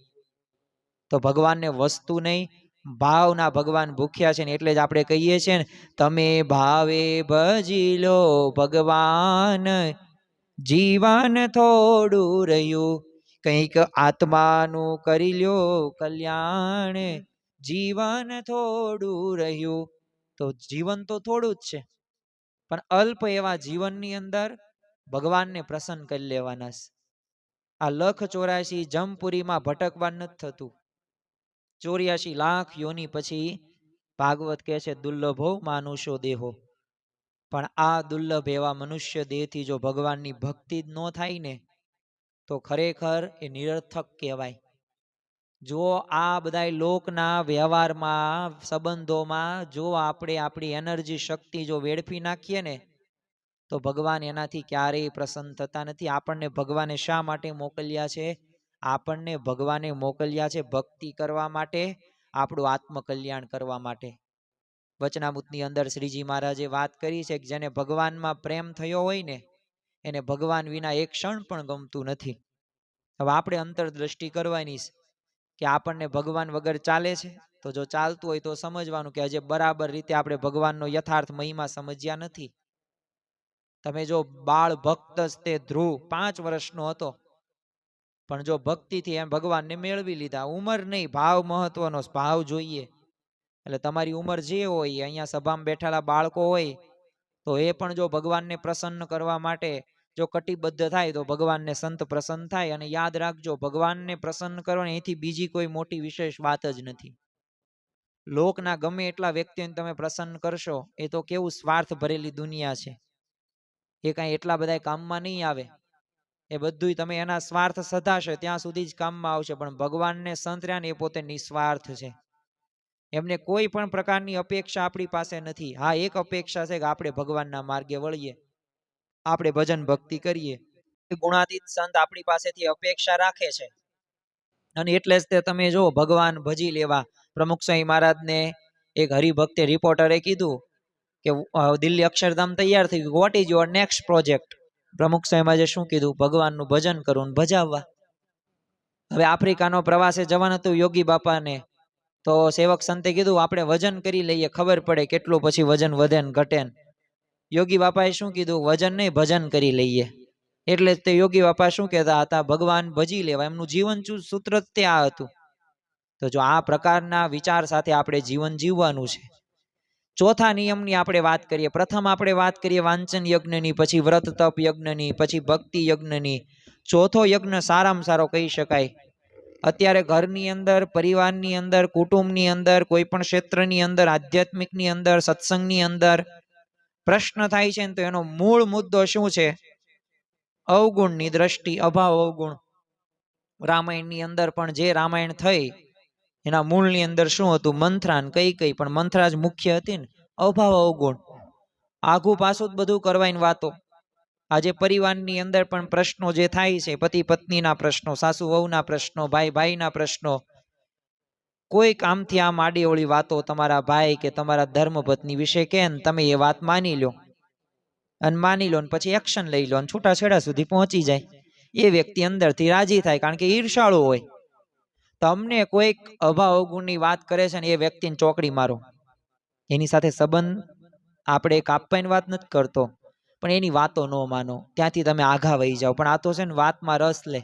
તો ભગવાનને વસ્તુ નહીં, ભાવના ભગવાન ભૂખ્યા છે ને એટલે જ આપણે કહીએ છીએ ને, તમે ભાવે ભજી લો ભગવાન, જીવન થોડું રહ્યું, કંઈક આત્માનું કરી લ્યો કલ્યાણ, જીવન થોડું રહ્યું. તો જીવન તો થોડું જ છે, પણ અલ્પ એવા જીવનની અંદર ભગવાનને પ્રસન્ન કરી લેવાના છે. આ 1,84 જમપુરીમાં ભટકવા નથી થતું. 84 લાખ યોની પછી ભાગવત કહે છે દુર્લભો માનુષો દેહો. પણ આ દુર્લભ એવા મનુષ્ય દેહથી જો ભગવાનની ભક્તિ જ ન થાય ને તો ખરેખર એ નિરર્થક કહેવાય. જો આ બધા લોકના વ્યવહારમાં, સંબંધોમાં જો આપણે આપણી એનર્જી, શક્તિ જો વેડફી નાખીએ ને તો ભગવાન એનાથી ક્યારેય પ્રસન્ન થતા નથી. આપણને ભગવાને શા માટે મોકલ્યા છે? આપણને ભગવાને મોકલ્યા છે ભક્તિ કરવા માટે, આપણું આત્મકલ્યાણ કરવા માટે. વચનામૃતની અંદર શ્રીજી મહારાજે વાત કરી છે કે જેને ભગવાનમાં પ્રેમ થયો હોય ને એને ભગવાન વિના એક ક્ષણ પણ ગમતું નથી. હવે આપણે અંતરદ્રષ્ટિ કરવાની છે કે આપણને ભગવાન વગર ચાલે છે, તો જો ચાલતું હોય તો સમજવાનું કે હજે બરાબર રીતે આપણે ભગવાનનો યથાર્થ મહિમા સમજ્યા નથી. તમે જો બાળ ભક્ત તે ધ્રુવ 5 વર્ષનો હતો, પણ જો ભક્તિથી એમ ભગવાનને મેળવી લીધા. ઉંમર નહીં, ભાવ મહત્વનો, ભાવ જોઈએ. એટલે તમારી ઉંમર જે હોય, અહીંયા સભામાં બેઠેલા બાળકો હોય તો એ પણ જો ભગવાનને પ્રસન્ન કરવા માટે જો કટિબદ્ધ થાય તો ભગવાનને સંત પ્રસન્ન થાય. અને યાદ રાખજો, ભગવાનને પ્રસન્ન કરવાની અહીંથી બીજી કોઈ મોટી વિશેષ વાત જ નથી. લોકના ગમે એટલા વ્યક્તિઓને તમે પ્રસન્ન કરશો, એ તો કેવું સ્વાર્થ ભરેલી દુનિયા છે, એ કાંઈ એટલા બધા કામમાં નહીં આવે. એ બધું તમે એના સ્વાર્થ સધાશે ત્યાં સુધી જ કામમાં આવશે. પણ ભગવાનને સંત રહ્યા ને એ પોતે નિસ્વાર્થ છે, એમને કોઈ પણ પ્રકારની અપેક્ષા આપણી પાસે નથી. હા, એક અપેક્ષા છે કે આપણે ભગવાનના માર્ગે વળીએ, આપણે ભજન ભક્તિ કરીએ. ગુણાતીત સંત આપણી પાસેથી અપેક્ષા રાખે છે. અને એટલે જ તે તમે જો ભગવાન ભજી લેવા. પ્રમુખ સ્વામી મહારાજને એક હરિભક્તે રિપોર્ટરે કીધું કે દિલ્હી અક્ષરધામ તૈયાર થઈ ગયું, what is your next project? પ્રમુખ સ્વામીએ શું કીધું? ભગવાનનું ભજન કરવું, ભજાવવા. હવે આફ્રિકાનો પ્રવાસે જવાનું હતું યોગી બાપાને, તો સેવક સંતે કીધું આપણે વજન કરી લઈએ, ખબર પડે કેટલું પછી વજન વધે ને ઘટે. યોગી બાપાએ શું કીધું? વજન નહીં, ભજન કરી લઈએ. એટલે તે યોગી બાપા શું કહેતા હતા? ભગવાન ભજી લેવા. એમનું જીવન સૂત્ર તે આ હતું. તો જો આ પ્રકારના વિચાર સાથે આપણે જીવન જીવવાનું છે. ચોથા નિયમની આપણે વાત કરીએ. પ્રથમ આપણે વાત કરીએ વાંચન યજ્ઞની, પછી વ્રત તપ યજ્ઞની, પછી ભક્તિ યજ્ઞની. ચોથો યજ્ઞ સારામાં સારો કહી શકાય. અત્યારે ઘરની અંદર, પરિવારની અંદર, કુટુંબની અંદર, કોઈ પણ ક્ષેત્રની અંદર, આધ્યાત્મિકની અંદર, સત્સંગની અંદર પ્રશ્ન થાય છે ને તો એનો મૂળ મુદ્દો શું છે? અવગુણની દ્રષ્ટિ, અભાવ અવગુણ. રામાયણની અંદર પણ જે રામાયણ થઈ એના મૂળની અંદર શું હતું? મંથરા ને કઈ, પણ મંથરા જ મુખ્ય હતી ને. અભાવ અવગુણ, આઘું પાછું જ બધું કરવાની વાતો. આજે પરિવારની અંદર પણ પ્રશ્નો જે થાય છે, પતિ પત્નીના પ્રશ્નો, સાસુ વહુના પ્રશ્નો, ભાઈ ભાઈના પ્રશ્નો, કોઈ કામથી આમ આડી અવળી વાતો તમારા ભાઈ કે તમારા ધર્મપત્ની વિશે કે તમે એ વાત માની લો અને માની લો ને પછી એક્શન લઈ લો અને છૂટાછેડા સુધી પહોંચી જાય. એ વ્યક્તિ અંદરથી રાજી થાય, કારણ કે ઈર્ષાળુ હોય. તમને કોઈક અભાવ અવગુણની વાત કરે છે ને એ વ્યક્તિને ચોકડી મારો. એની સાથે સંબંધ આપણે કાપવાની વાત નથી કરતો, પણ એની વાતો ન માનો, ત્યાંથી તમે આઘા વહી જાઓ. પણ આ તો છે ને વાતમાં રસ લે.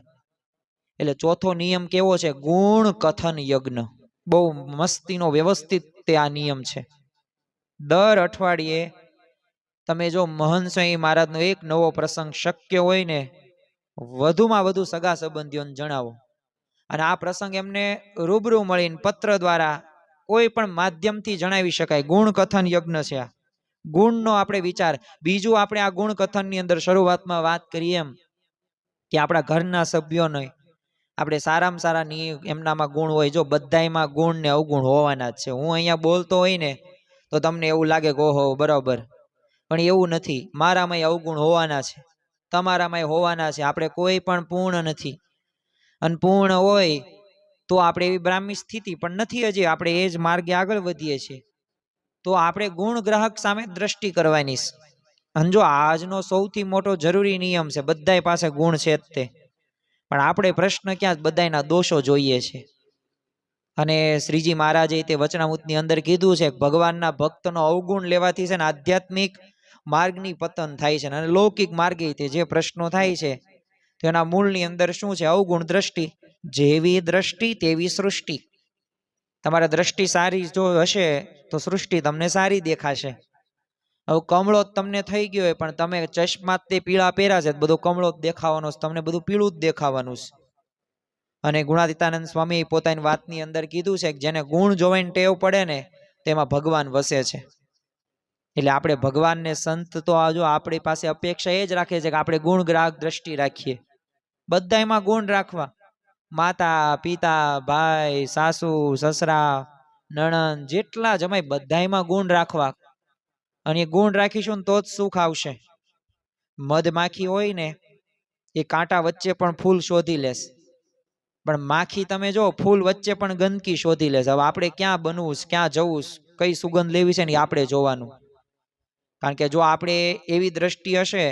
એટલે ચોથો નિયમ કેવો છે? ગુણ કથન યજ્ઞ. બહુ મસ્તીનો વ્યવસ્થિત તે આ નિયમ છે. દર અઠવાડિયે તમે જો મહંત સ્વામી મહારાજનો એક નવો પ્રસંગ શક્ય હોય ને વધુમાં વધુ સગા સંબંધીઓને જણાવો, અને આ પ્રસંગ એમને રૂબરૂ મળીને પત્ર દ્વારા કોઈ પણ માધ્યમથી જણાવી શકાય. ગુણ કથન યજ્ઞ છે આ. ગુણનો આપણે વિચાર. બીજું આપણે આ ગુણ કથનની અંદર શરૂઆતમાં વાત કરીએ એમ કે આપણા ઘરના સભ્યોને આપણે સારામાં સારા એમનામાં ગુણ હોય. જો બધાયમાં ગુણ ને અવગુણ હોવાના જ છે. હું અહીંયા બોલતો હોય ને તો તમને એવું લાગે કે ઓહો બરાબર, પણ એવું નથી. મારામાં અવગુણ હોવાના છે, તમારામાં હોવાના છે. આપણે કોઈ પણ પૂર્ણ નથી, અને પૂર્ણ હોય તો આપણે એવી બ્રાહ્મી સ્થિતિ પણ નથી હજી, આપણે એ જ માર્ગે આગળ વધીએ છીએ. તો આપણે ગુણ ગ્રાહક સામે દ્રષ્ટિ કરવાની. અને જો આજનો સૌથી મોટો જરૂરી નિયમ છે, બધાય પાસે ગુણ છે જ તે, પણ આપણે પ્રશ્ન ક્યાં બધાયના દોષો જોઈએ છે. અને શ્રીજી મહારાજે તે વચનામૃતની અંદર કીધું છે, ભગવાનના ભક્તનો અવગુણ લેવાથી છે ને આધ્યાત્મિક માર્ગની પતન થાય છે, અને લૌકિક માર્ગે તે જે પ્રશ્નો થાય છે તેના મૂળની અંદર શું છે? અવગુણ દ્રષ્ટિ. જેવી દ્રષ્ટિ તેવી સૃષ્ટિ. તમારા દ્રષ્ટિ સારી જો હશે તો સૃષ્ટિ તમને સારી દેખાશે. હવે કમળો તમને થઈ ગયો હોય, પણ તમે ચશ્મા તે પીળા પહેર્યા છે, બધું કમળો જ દેખાવાનો છે, તમને બધું પીળું જ દેખાવાનું છે. અને ગુણાતીતાનંદ સ્વામી પોતાની વાતની અંદર કીધું છે કે જેને ગુણ જોવાની ટેવ પડે ને તેમાં ભગવાન વસે છે. એટલે આપણે ભગવાનને સંત તો જો આપણી પાસે અપેક્ષા એ જ રાખે છે કે આપણે ગુણ ગ્રાહક દ્રષ્ટિ રાખીએ, બધાયમાં ગુણ રાખવા. માતા પિતા ભાઈ સાસુ સસરા નણંદ જેટલા જમાય બધાયમાં ગુણ રાખવા. અને એ ગુણ રાખીશું ને તો જ સુખ આવશે. મધમાખી હોય ને એ કાંટા વચ્ચે પણ ફૂલ શોધી લેશે, પણ માખી તમે જો ફૂલ વચ્ચે પણ ગંદકી શોધી લેશે. હવે આપણે ક્યાં બનવું, ક્યાં જવું, કઈ સુગંધ લેવી છે ને આપણે જોવાનું. કારણ કે જો આપણે એવી દ્રષ્ટિ હશે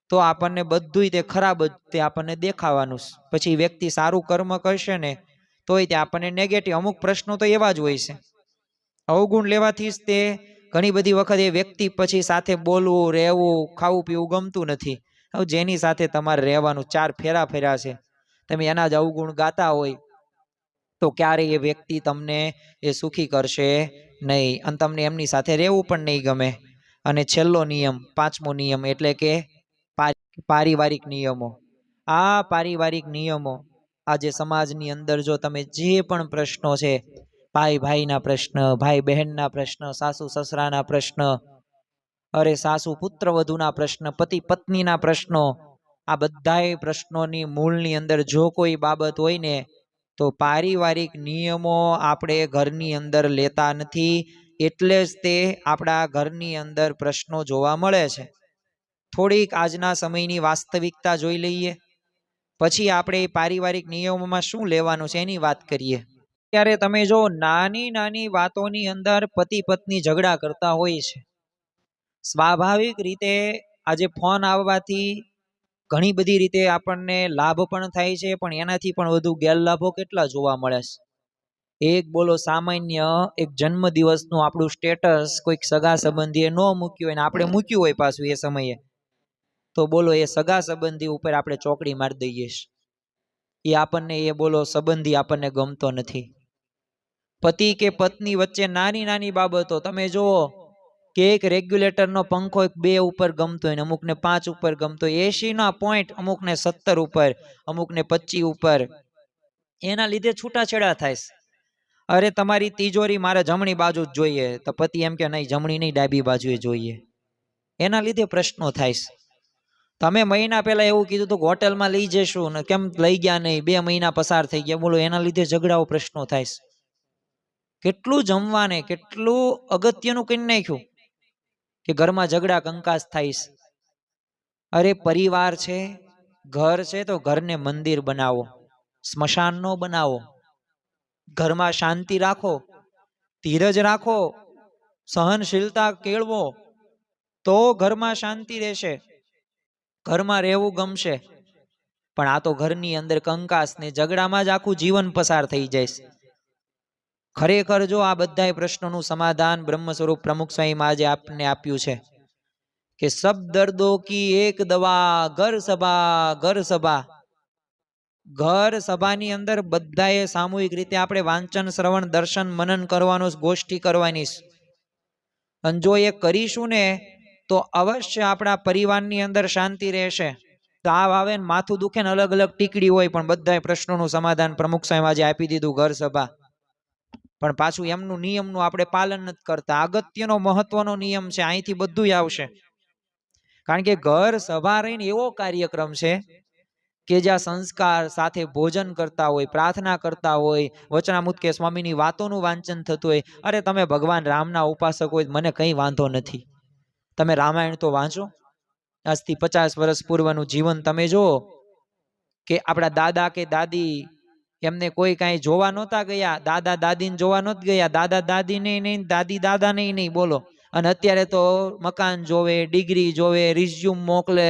તો આપણને બધું તે ખરાબ જ તે આપણને દેખાવાનું. પછી વ્યક્તિ સારું કર્મ કરશે ને તોય તે આપણને નેગેટિવ. અમુક પ્રશ્નો તો એવા જ હોય છે. અવગુણ લેવાથી જ તે ઘણી બધી વખત એ વ્યક્તિ પછી સાથે બોલવું, રહેવું, ખાવું પીવું ગમતું નથી. હવે જેની સાથે તમારે રહેવાનું, ચાર ફેરા ફેરા છે, તમે એના જ અવગુણ ગાતા હોય તો ક્યારેય એ વ્યક્તિ તમને એ સુખી કરશે નહીં, અને તમને એમની સાથે રહેવું પણ નહીં ગમે. અને છેલ્લો નિયમ, પાંચમો નિયમ, એટલે કે પારિવારિક નિયમો. આ પારિવારિક નિયમો આજે સમાજની અંદર જો તમે જે પણ પ્રશ્નો છે, ભાઈ ભાઈના પ્રશ્ન, ભાઈ બહેનના પ્રશ્ન, સાસુ સસરાના પ્રશ્ન, અરે સાસુ પુત્ર વધુના પ્રશ્ન, પતિ પત્નીના પ્રશ્નો, આ બધાય પ્રશ્નોની મૂળની અંદર જો કોઈ બાબત હોય ને તો પારિવારિક નિયમો આપણે ઘરની અંદર લેતા નથી. એટલે જ તે આપણા ઘરની અંદર પ્રશ્નો જોવા મળે છે. થોડીક આજના સમયની વાસ્તવિકતા જોઈ લઈએ, પછી આપણે પારિવારિક નિયમોમાં શું લેવાનું છે એની વાત કરીએ. ત્યારે તમે જો નાની નાની વાતોની અંદર પતિ પત્ની ઝઘડા કરતા હોય છે. સ્વાભાવિક રીતે આજે ફોન આવવાથી ઘણી બધી રીતે આપણને લાભ પણ થાય છે, પણ એનાથી પણ વધુ ગેરલાભો કેટલા જોવા મળે છે. એક બોલો સામાન્ય એક જન્મ દિવસનું આપણું સ્ટેટસ કોઈક સગા સંબંધીએ ન મૂક્યું હોય ને આપણે મૂક્યું હોય પાછું એ સમયે, તો બોલો એ સગા સંબંધી ઉપર આપણે ચોકડી મારી દઈએ છીએ. એ આપણને એ બોલો સંબંધી આપણને ગમતો નથી. પતિ કે પત્ની વચ્ચે નાની નાની બાબતો તમે જુઓ કે એક રેગ્યુલેટરનો પંખો 2 ઉપર ગમતો હોય ને અમુકને 5 ઉપર ગમતો હોય, 80ના પોઈન્ટ અમુકને 70 ઉપર, અમુકને 25 ઉપર, એના લીધે છૂટાછેડા થાય. અરે તમારી તિજોરી મારે જમણી બાજુ જ જોઈએ, તો પતિ એમ કે નહીં જમણી નહીં ડાબી બાજુએ જોઈએ. એના લીધે પ્રશ્નો થાય. તમે મહિના પહેલા એવું કીધું હતું કે હોટલમાં લઈ જશું ને કેમ લઈ ગયા નહીં, 2 મહિના પસાર થઈ ગયા, બોલો એના લીધે ઝઘડાઓ પ્રશ્નો થાય. કેટલું જમવાને કેટલું અગત્યનું કરી નાખ્યું કે ઘરમાં ઝઘડા કંકાસ થાય. અરે પરિવાર છે, ઘર છે, તો ઘરને મંદિર બનાવો, સ્મશાન નો બનાવો. ઘરમાં શાંતિ રાખો, ધીરજ રાખો, સહનશીલતા કેળવો, તો ઘરમાં શાંતિ રહેશે, ઘરમાં રહેવું ગમશે. પણ આ તો ઘરની અંદર કંકાસ ને ઝઘડામાં જ આખું જીવન પસાર થઈ જાય. ખરેખર જો આ બધા પ્રશ્નોનું સમાધાન બ્રહ્મ સ્વરૂપ પ્રમુખ સ્વામી મહારાજે આપને આપ્યું છે કે સબ દર્દો કી એક દવા ઘર સભા, ઘર સભા. ઘર સભાની અંદર બધાએ સામૂહિક રીતે આપણે વાંચન શ્રવણ દર્શન મનન કરવાનું, ગોષ્ઠી કરવાની. અને જો એ કરીશું ને તો અવશ્ય આપણા પરિવારની અંદર શાંતિ રહેશે. તાવ આવે ને માથું દુખે ને અલગ અલગ ટીકડી હોય, પણ બધા પ્રશ્નોનું સમાધાન પ્રમુખ સાહેબ આજે આપી દીધું ઘર સભા. પણ પાછું એમનું નિયમનું આપણે પાલન નથી કરતા. અગત્યનો મહત્વનો નિયમ છે, અહીંથી બધું આવશે. કારણ કે ઘર સભા રહીને એવો કાર્યક્રમ છે કે જ્યાં સંસ્કાર સાથે ભોજન કરતા હોય, પ્રાર્થના કરતા હોય, વચનામૃત કે સ્વામીની વાતોનું વાંચન થતું હોય. અરે તમે ભગવાન રામના ઉપાસક હોય, મને કંઈ વાંધો નથી. તમે રામાયણ તો વાંચો. આજથી 50 વર્ષ પૂર્વનું જીવન તમે જુઓ કે આપણા દાદા કે દાદી એમને કોઈ કાંઈ જોવા નહોતા ગયા, દાદા દાદીને જોવા નહોતા ગયા, દાદા દાદીને નહીં, દાદી દાદાને નહીં, બોલો. અને અત્યારે તો મકાન જોવે, ડિગ્રી જોવે, રિઝ્યુમ મોકલે,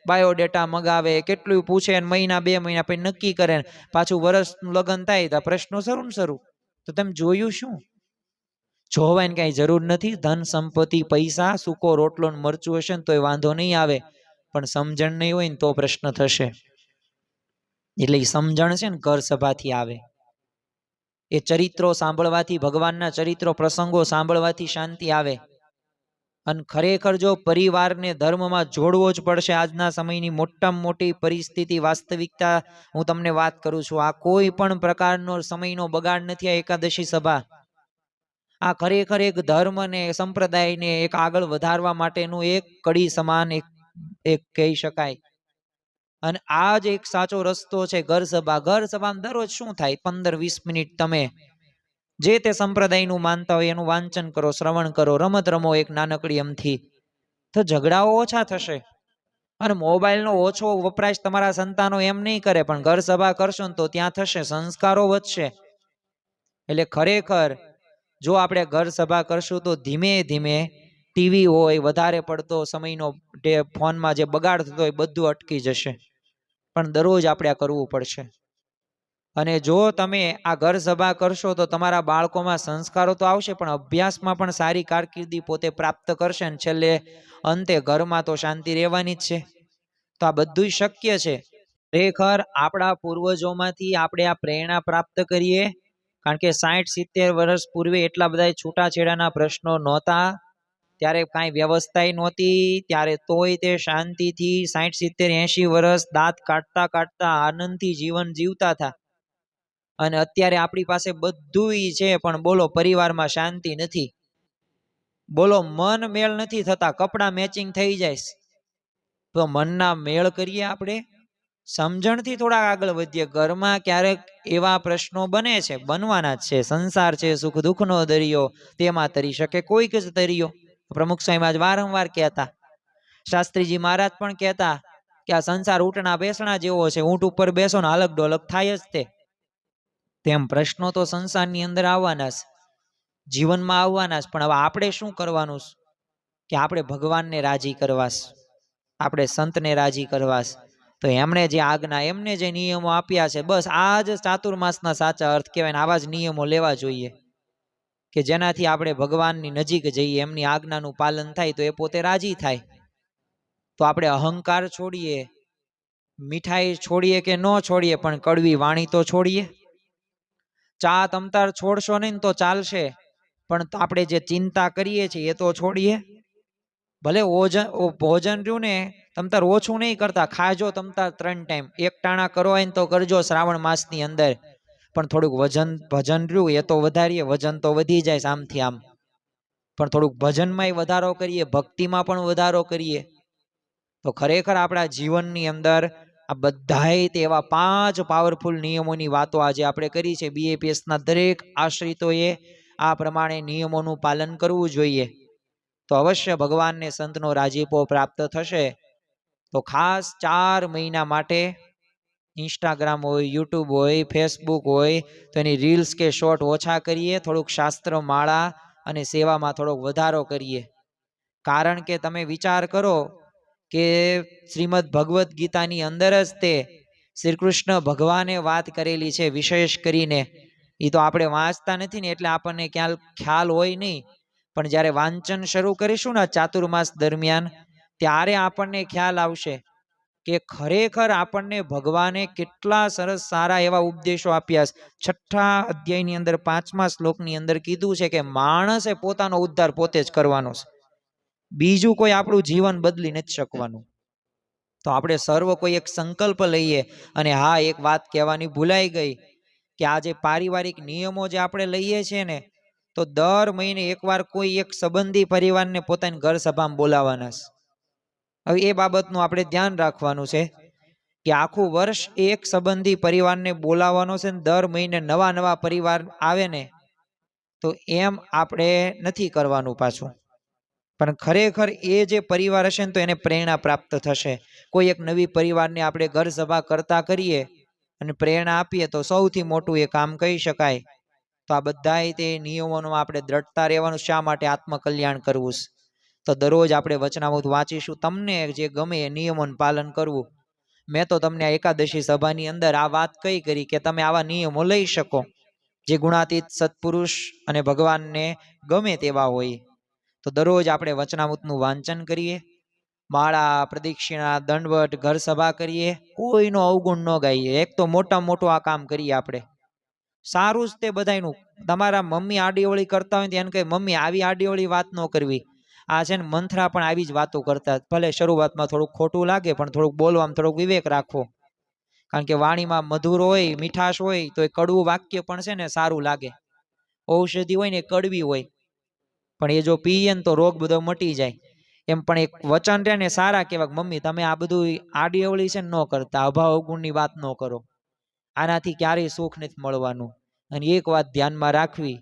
બાયોડેટા મગાવે, કેટલું પૂછે, મહિના 2 મહિના પછી નક્કી કરે, પાછું વર્ષનું લગ્ન થાય તો પ્રશ્નો શરૂ ને શરૂ. તો તમે જોયું શું? જોવાની કઈ જરૂર નથી. ધન સંપત્તિ પૈસા સૂકો રોટલો ને મરચું હશે ને તોય વાંધો નહીં આવે, પણ સમજણ નહીં હોય ને તો પ્રશ્ન થશે. એટલે એ સમજણ છે ને ઘર સભાથી આવે. એ ચરિત્રો સાંભળવાથી, ભગવાનના ચરિત્રો પ્રસંગો સાંભળવાથી શાંતિ આવે. અને ખરેખર જો પરિવારને ધર્મમાં જોડવો જ પડશે. આજના સમયની મોટામાં મોટી પરિસ્થિતિ, વાસ્તવિકતા હું તમને વાત કરું છું. આ કોઈ પણ પ્રકારનો સમયનો બગાડ નથી. આ એકાદશી સભા આ ખરેખર એક ધર્મને, સંપ્રદાયને એક આગળ વધારવા માટેનું એક કડી સમાન એક કહી શકાય. અને આ જ એક સાચો રસ્તો છે ઘર સભા. ઘર સભામાં દરરોજ શું થાય? 15-20 મિનિટ તમે જે તે સંપ્રદાયનું માનતા હોય એનું વાંચન કરો, શ્રવણ કરો, રમત રમો એક નાનકડી એમથી, તો ઝઘડાઓ ઓછા થશે. અને મોબાઈલનો ઓછો વપરાશ તમારા સંતાનો એમ નહીં કરે, પણ ઘર સભા કરશો ને તો ત્યાં થશે, સંસ્કારો વધશે. એટલે ખરેખર જો આપણે ઘર સભા કરશું તો ધીમે ધીમે ટીવી હોય, વધારે પડતો સમયનો ફોનમાં જે બગાડ થતો હોય બધું અટકી જશે. પણ દરરોજ આપણે આ કરવું પડશે. અને જો તમે આ ઘર સભા કરશો તો તમારા બાળકોમાં સંસ્કારો તો આવશે, પણ અભ્યાસમાં પણ સારી કારકિર્દી પોતે પ્રાપ્ત કરશે. અને છેલ્લે અંતે ઘરમાં તો શાંતિ રહેવાની જ છે. તો આ બધું શક્ય છે. ખરેખર આપણા પૂર્વજોમાંથી આપણે આ પ્રેરણા પ્રાપ્ત કરીએ. કારણ કે 60-70 વર્ષ પૂર્વે એટલા બધા છૂટાછેડાના પ્રશ્નો નહોતા, ત્યારે કાંઈ વ્યવસ્થા નહોતી. ત્યારે તોય તે શાંતિથી 60-70-80 વર્ષ દાંત કાઢતા કાઢતા આનંદથી જીવન જીવતા હતા. અને અત્યારે આપણી પાસે બધુંય છે, પણ બોલો પરિવારમાં શાંતિ નથી. બોલો મન મેળ નથી થતા. કપડાં મેચિંગ થઈ જાય તો મનના મેળ કરીએ આપણે. સમજણથી થોડા આગળ વધીએ. ઘરમાં ક્યારેક એવા પ્રશ્નો બને છે, બનવાના જ છે. સંસાર છે, સુખ દુઃખનો દરિયો, તેમાં તરી શકે કોઈક જ દરિયો. પ્રમુખ સ્વામી આજ વારંવાર કહેતા, શાસ્ત્રીજી મહારાજ પણ કહેતા કે આ સંસાર ઊંટના બેસણા જેવો છે, ઊંટ ઉપર બેસો ને અલગ ડોલક થાય જ તે. તેમ પ્રશ્નો તો સંસારની અંદર આવવાના છે, જીવનમાં આવવાના છે. પણ હવે આપણે શું કરવાનું કે આપણે ભગવાનને રાજી કરવાસ, આપણે સંતને રાજી કરવાસ. તો એમણે જે આજ્ઞા, એમને જે નિયમો આપ્યા છે, બસ આ જ ચાતુર્માસના સાચા અર્થ કહેવાય. આવા જ નિયમો લેવા જોઈએ કે જેનાથી આપણે ભગવાનની નજીક જઈએ, એમની આજ્ઞાનું પાલન થાય તો એ પોતે રાજી થાય. તો આપણે અહંકાર છોડીએ, મીઠાઈ છોડીએ કે ન છોડીએ, પણ કડવી વાણી તો છોડીએ. ચા તમતાર છોડશો નહીં તો ચાલશે, પણ આપણે જે ચિંતા કરીએ છીએ એ તો છોડીએ. ભલે ભોજન રહ્યું ને તમતાર ઓછું નહીં કરતા, ખાજો તમતાર 3 ટાઈમ. એક ટાણા કરો હોય ને તો કરજો શ્રાવણ માસની અંદર, પણ થોડુંક ભજન રહ્યું એ તો વધારીએ. વજન તો વધી જાય આમથી આમ, પણ થોડુંક ભજનમાંય વધારો કરીએ, ભક્તિમાં પણ વધારો કરીએ. તો ખરેખર આપણા જીવનની અંદર આ બધાય તેવા 5 પાવરફુલ નિયમોની વાતો આજે આપણે કરી છે. BAPSના દરેક આશ્રિતોએ આ પ્રમાણે નિયમોનું પાલન કરવું જોઈએ. તો અવશ્ય ભગવાનને સંતનો રાજીપો પ્રાપ્ત થશે. તો ખાસ 4 મહિના માટે ઇન્સ્ટાગ્રામ હોય, યુટ્યુબ હોય, ફેસબુક હોય તો એની રીલ્સ કે શોર્ટ ઓછા કરીએ. થોડુંક શાસ્ત્ર, માળા અને સેવામાં થોડોક વધારો કરીએ. કારણ કે તમે વિચાર કરો કે શ્રીમદ ભગવદ્ ગીતાની અંદર જ તે શ્રી કૃષ્ણ ભગવાને વાત કરેલી છે. વિશેષ કરીને એ તો આપણે વાંચતા નથી ને એટલે આપણને ખ્યાલ હોય નહીં, પણ જ્યારે વાંચન શરૂ કરીશું ને ચાતુર્માસ દરમિયાન, ત્યારે આપણને ખ્યાલ આવશે કે ખરેખર આપણને ભગવાને કેટલા સરસ સારા એવા ઉપદેશો આપ્યા છે. 6ઠા અધ્યાયની અંદર 5મા શ્લોકની અંદર કીધું છે કે માણસે પોતાનો ઉદ્ધાર પોતે જ કરવાનો છે. બીજું કોઈ આપણું જીવન બદલી નથી શકવાનું. તો આપણે સર્વ કોઈ એક સંકલ્પ લઈએ. અને હા, એક વાત કહેવાની ભૂલાઈ ગઈ કે આ જે પારિવારિક નિયમો જે આપણે લઈએ છીએ ને, તો દર મહિને એકવાર કોઈ એક સંબંધી પરિવારને પોતાની ઘર સભામાં બોલાવવાના છે. હવે એ બાબતનું આપણે ધ્યાન રાખવાનું છે કે આખું વર્ષ એક સંબંધી પરિવારને બોલાવવાનો છે ને દર મહિને નવા નવા પરિવાર આવે ને, તો એમ આપણે નથી કરવાનું પાછું. પણ ખરેખર એ જે પરિવાર હશે ને તો એને પ્રેરણા પ્રાપ્ત થશે. કોઈ એક નવી પરિવારને આપણે ઘર સભા કરતા કરીએ અને પ્રેરણા આપીએ તો સૌથી મોટું એ કામ કહી શકાય. તો આ બધાય તે નિયમોમાં આપણે દ્રઢતા રહેવાનું. શા માટે? આત્મકલ્યાણ કરવું છે. તો દરરોજ આપણે વચનામૃત વાંચીશું. તમને જે ગમે એ નિયમોનું પાલન કરવું. મેં તો તમને આ એકાદશી સભાની અંદર આ વાત કઈ કરી કે તમે આવા નિયમો લઈ શકો જે ગુણાતીત સત્પુરુષ અને ભગવાનને ગમે તેવા હોય. તો દરરોજ આપણે વચનામૃતનું વાંચન કરીએ, માળા, પ્રદક્ષિણા, દંડવટ, ઘર સભા કરીએ, કોઈનો અવગુણ ન ગાઈએ. એક તો મોટામાં મોટું આ કામ કરીએ આપણે. સારું જ તે બધાયનું. તમારા મમ્મી આડીઅવળી કરતા હોય તો એને કહે, મમ્મી આવી આડીઅવળી વાત ન કરવી. આ છે ને મંથરા પણ આવી જ વાતો કરતા. ભલે શરૂઆતમાં થોડુંક ખોટું લાગે પણ થોડુંક બોલવામાં થોડોક વિવેક રાખવો. કારણ કે વાણીમાં મધુર હોય, મીઠાશ હોય તો એ કડવું વાક્ય પણ છે ને સારું લાગે. ઔષધિ હોય ને એ કડવી હોય, પણ એ જો પીએ ને તો રોગ બધો મટી જાય. એમ પણ એક વચન રહે ને સારા કહેવાય, મમ્મી તમે આ બધું આડી અવળી છે ને ન કરતા, અભાવ અવગુણની વાત ન કરો. આનાથી ક્યારેય સુખ નથી મળવાનું. અને એક વાત ધ્યાનમાં રાખવી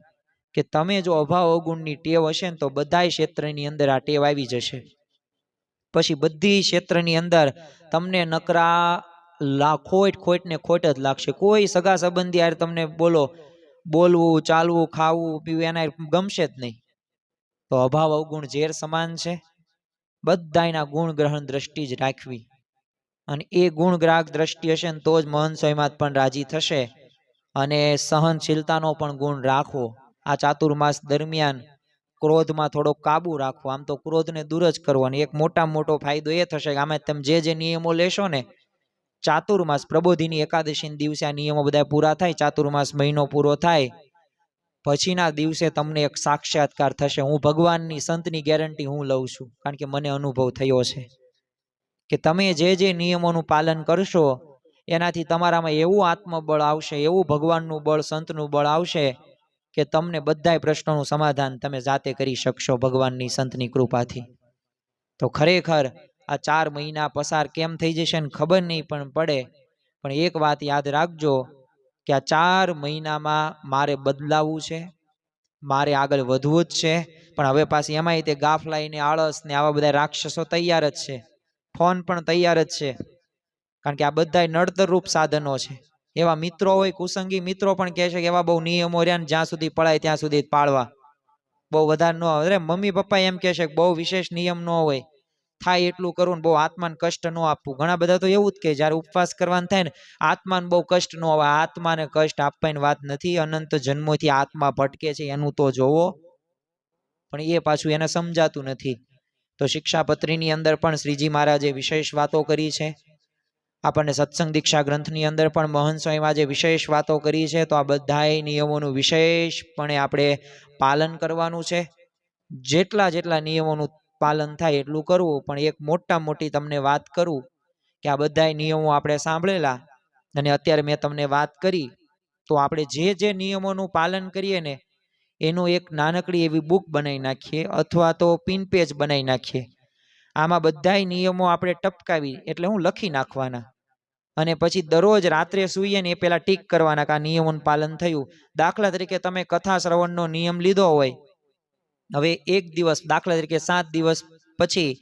કે તમે જો અભાવ અવગુણની ટેવ હશે ને તો બધા ક્ષેત્રની અંદર આ ટેવ આવી જશે. પછી બધી ક્ષેત્રની અંદર તમને નકરા ખોટ ને ખોટ જ લાગશે. કોઈ સગા સંબંધી યાર તમને બોલવું, ચાલવું, ખાવું, પીવું એના ગમશે જ નહીં. તો અભાવ અવગુણ ઝેર સમાન છે. બધાયના ગુણ ગ્રહણ દ્રષ્ટિ જ રાખવી. અને એ ગુણ ગ્રાહક દ્રષ્ટિ હશે ને તો જ મહંત સ્વયંમાં પણ રાજી થશે. અને સહનશીલતાનો પણ ગુણ રાખવો. આ ચાતુર્માસ દરમિયાન ક્રોધમાં થોડોક કાબુ રાખવો. આમ તો ક્રોધને દૂર જ કરવો. અને એક મોટામાં મોટો ફાયદો એ થશે કે આમાં તમે જે નિયમો લેશો ને, ચાતુર્માસ પ્રબોધિની એકાદશી દિવસે આ નિયમો બધા પૂરા થાય, ચાતુર્માસ મહિનો પૂરો થાય પછીના દિવસે તમને એક સાક્ષાત્કાર થશે. હું ભગવાનની સંતની ગેરંટી હું લઉં છું, કારણ કે મને અનુભવ થયો છે કે તમે જે નિયમોનું પાલન કરશો એનાથી તમારામાં એવું આત્મબળ આવશે, એવું ભગવાનનું બળ, સંતનું બળ આવશે કે તમને બધાય પ્રશ્નોનું સમાધાન તમે જાતે કરી શકશો ભગવાનની સંતની કૃપાથી. તો ખરેખર આ 4 મહિના પસાર કેમ થઈ જશે ને ખબર નહીં પણ પડે. પણ એક વાત યાદ રાખજો કે આ 4 મહિનામાં મારે બદલાવવું છે, મારે આગળ વધવું જ છે. પણ હવે પાછી એમાંય તે ગાફલાઈ ને આળસ ને આવા બધા રાક્ષસો તૈયાર જ છે. ફોન પણ તૈયાર જ છે, કારણ કે આ બધા નડતરરૂપ સાધનો છે. એવા મિત્રો હોય, કુસંગી મિત્રો પણ કહે છે કે એવા બહુ નિયમો રહ્યા ને જ્યાં સુધી પડાય ત્યાં સુધી પાળવા, બહુ વધારે ન હોય. અરે મમ્મી પપ્પા એમ કહે છે કે બહુ વિશેષ નિયમ ન હોય, થાય એટલું કરવું ને બહુ આત્માને કષ્ટ ન આપવું. ઘણા બધા તો એવું જ કે જ્યારે ઉપવાસ કરવાનું થાય ને આત્માને બહુ કષ્ટ ન આવે. આત્માને કષ્ટ આપવાની વાત નથી. અનંત જન્મોથી આત્મા ભટકે છે એનું તો જોવો. પણ એ પાછું એને સમજાતું નથી. તો શિક્ષાપત્રીની અંદર પણ શ્રીજી મહારાજે વિશેષ વાતો કરી છે. આપણને સત્સંગ દીક્ષા ગ્રંથની અંદર પણ મહંત સ્વામીમાં જે વિશેષ વાતો કરી છે. તો આ બધાય નિયમોનું વિશેષપણે આપણે પાલન કરવાનું છે. જેટલા નિયમોનું પાલન થાય એટલું કરવું. પણ એક મોટી તમને વાત કરું કે આ બધાય નિયમો આપણે સાંભળેલા અને અત્યારે મેં તમને વાત કરી, તો આપણે જે નિયમોનું પાલન કરીએ ને એનું એક નાનકડી એવી બુક બનાવી નાખીએ અથવા તો પિન પેજ બનાવી નાખીએ. આમાં બધાય નિયમો આપણે ટપકાવી એટલે હું લખી નાખવાના. અને પછી દરરોજ રાત્રે સૂઈએ ને એ પહેલા ટીક કરવાના કે આ નિયમોનું પાલન થયું. દાખલા તરીકે તમે કથા શ્રવણનો નિયમ લીધો હોય, હવે એક દિવસ દાખલા તરીકે 7 દિવસ પછી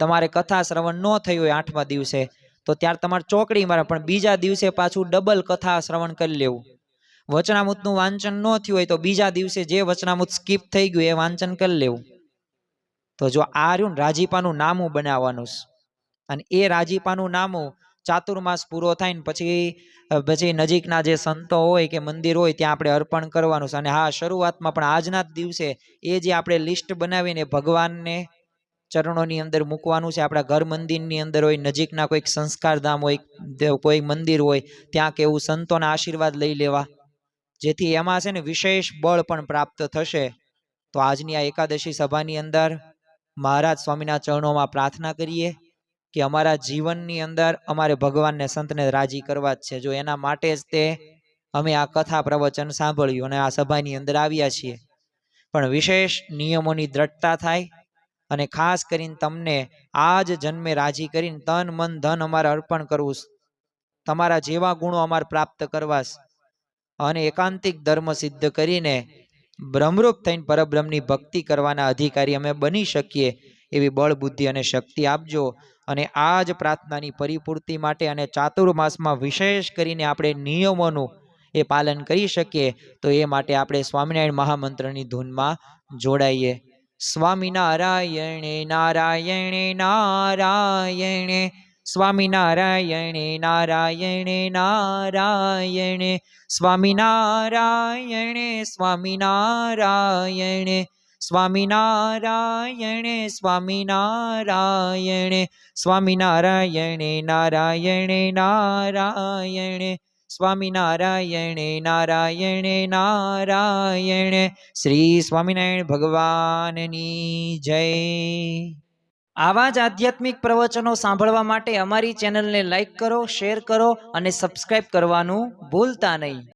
તમારે કથા શ્રવણ ન થયું હોય 8મા દિવસે, તો ત્યારે તમારે ચોકડી મારે, પણ બીજા દિવસે પાછું ડબલ કથા શ્રવણ કરી લેવું. વચનામૃતનું વાંચન ન થયું હોય તો બીજા દિવસે જે વચનામૃત સ્કીપ થઈ ગયું એ વાંચન કરી લેવું. તો જો આ રહ્યું ને રાજીપાનું નામું બનાવવાનું છે. અને એ રાજીપાનું નામું ચાતુર્માસ પૂરો થાય ને પછી નજીકના જે સંતો હોય કે મંદિર હોય ત્યાં આપણે અર્પણ કરવાનું છે. અને હા, શરૂઆતમાં પણ આજના જ દિવસે એ જે આપણે લિસ્ટ બનાવીને ભગવાનને ચરણોની અંદર મૂકવાનું છે. આપણા ઘર મંદિરની અંદર હોય, નજીકના કોઈક સંસ્કારધામ હોય, કોઈ મંદિર હોય ત્યાં કેવું સંતોના આશીર્વાદ લઈ લેવા, જેથી એમાં છે ને વિશેષ બળ પણ પ્રાપ્ત થશે. તો આજની આ એકાદશી સભાની અંદર મહારાજ સ્વામીના ચરણોમાં પ્રાર્થના કરીએ કે અમારા જીવનની અંદર અમારે ભગવાનને સંતને રાજી કરવા જ છે. જો એના માટે જ તે અમે આ કથા પ્રવચન સાંભળ્યું અને આ સભાની અંદર આવ્યા છીએ. પણ વિશેષ નિયમોની દ્રઢતા થાય અને ખાસ કરીને તમને આ જ જન્મે રાજી કરીને તન મન ધન અમારે અર્પણ કરવું, તમારા જેવા ગુણો અમારે પ્રાપ્ત કરવા અને એકાંતિક ધર્મ સિદ્ધ કરીને બ્રહ્મરૂપ થઈને પરબ્રહ્મની ભક્તિ કરવાના અધિકારી અમે બની શકીએ એવી બળ બુદ્ધિ અને શક્તિ આપજો. અને આ જ પ્રાર્થનાની પરિપૂર્તિ માટે અને ચાતુર્માસમાં વિશેષ કરીને આપણે નિયમોનું એ પાલન કરી શકીએ તો એ માટે આપણે સ્વામિનારાયણ મહામંત્રની ધૂનમાં જોડાઈએ. સ્વામિનારાયણે નારાયણે નારાયણે સ્વામિનારાયણે નારાયણે નારાયણે સ્વામિનારાયણે સ્વામિનારાયણે સ્વામિનારાયણે સ્વામિનારાયણે સ્વામિનારાયણે નારાયણે નારાયણે સ્વામિનારાયણે નારાયણે નારાયણે. શ્રી સ્વામિનારાયણ ભગવાનની જય. આવા જ આધ્યાત્મિક પ્રવચનો સાંભળવા માટે અમારી ચેનલને લાઈક કરો, શેર કરો અને સબસ્ક્રાઇબ કરવાનું ભૂલતા નહીં.